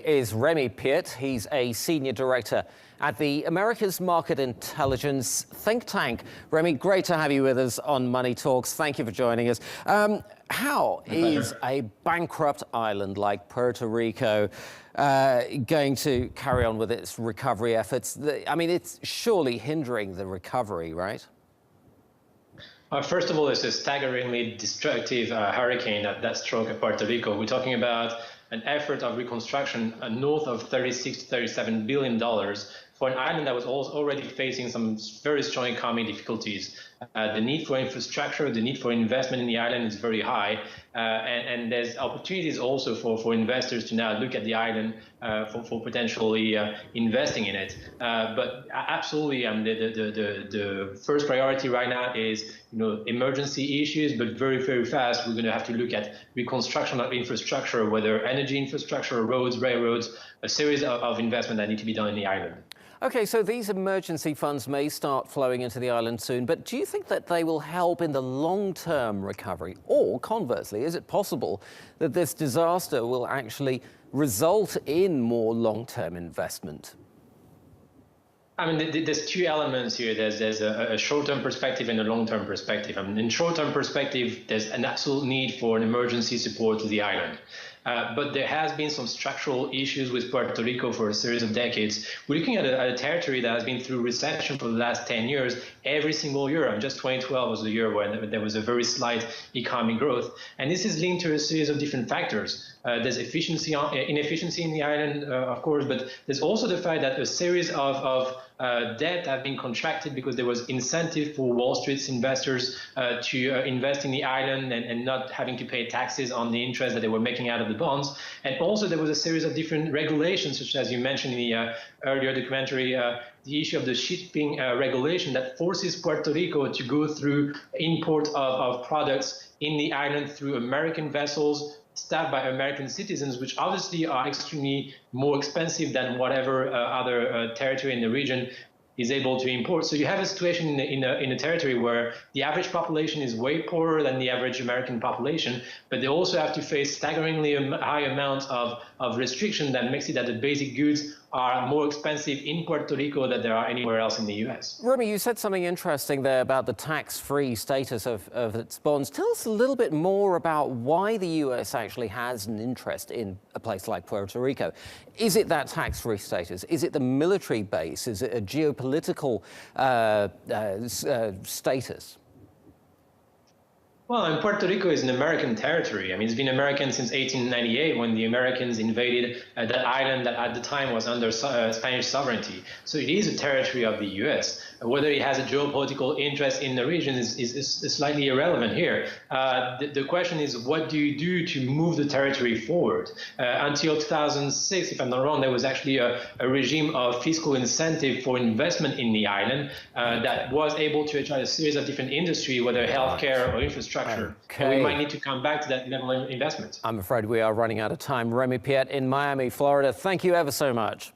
Is Remi Piet. He's a senior director at the America's Market Intelligence think tank. Remi, great to have you with us on Money Talks. Thank you for joining us. How is a bankrupt island like Puerto Rico going to carry on with its recovery efforts? I mean, it's surely hindering the recovery, right? First of all, it's a staggeringly destructive hurricane that struck Puerto Rico. We're talking about an effort of reconstruction north of $36 to $37 billion for an island that was already facing some very strong economic difficulties. The need for infrastructure, the need for investment in the island is very high, and there's opportunities also for investors to now look at the island for potentially investing in it. But absolutely, the first priority right now is emergency issues, but very fast we're going to have to look at reconstruction of infrastructure, whether energy infrastructure, roads, railroads, a series of investment that need to be done in the island. Okay, so these emergency funds may start flowing into the island soon, but do you think that they will help in the long-term recovery? Or conversely, is it possible that this disaster will actually result in more long-term investment? I mean, there's two elements here. There's a short-term perspective and a long-term perspective. I mean, in short-term perspective, there's an absolute need for an emergency support to the island. But there has been some structural issues with Puerto Rico for a series of decades. We're looking at a territory that has been through recession for the last 10 years, every single year. And just 2012 was the year when there was a very slight economic growth. And this is linked to a series of different factors. There's inefficiency in the island, of course, but there's also the fact that a series of debt have been contracted because there was incentive for Wall Street's investors to invest in the island and not having to pay taxes on the interest that they were making out of the bonds. And also there was a series of different regulations, such as you mentioned in the earlier documentary, the issue of the shipping regulation that forces Puerto Rico to go through import of products in the island through American vessels staffed by American citizens, which obviously are extremely more expensive than whatever other territory in the region is able to import. So you have a situation in a territory where the average population is way poorer than the average American population, but they also have to face staggeringly high amounts of restriction that makes it that the basic goods are more expensive in Puerto Rico than there are anywhere else in the U.S. Remi, you said something interesting there about the tax-free status of its bonds. Tell us a little bit more about why the U.S. actually has an interest in a place like Puerto Rico. Is it that tax-free status? Is it the military base? Is it a geopolitical status? Well, and Puerto Rico is an American territory. I mean, it's been American since 1898 when the Americans invaded that island that at the time was under Spanish sovereignty. So it is a territory of the U.S. Whether it has a geopolitical interest in the region is slightly irrelevant here. The question is, what do you do to move the territory forward? Until 2006, if I'm not wrong, there was actually a regime of fiscal incentive for investment in the island that was able to attract a series of different industries, whether healthcare or infrastructure. Okay. We might need to come back to that level of investment. I'm afraid we are running out of time. Remi Piet in Miami, Florida. Thank you ever so much.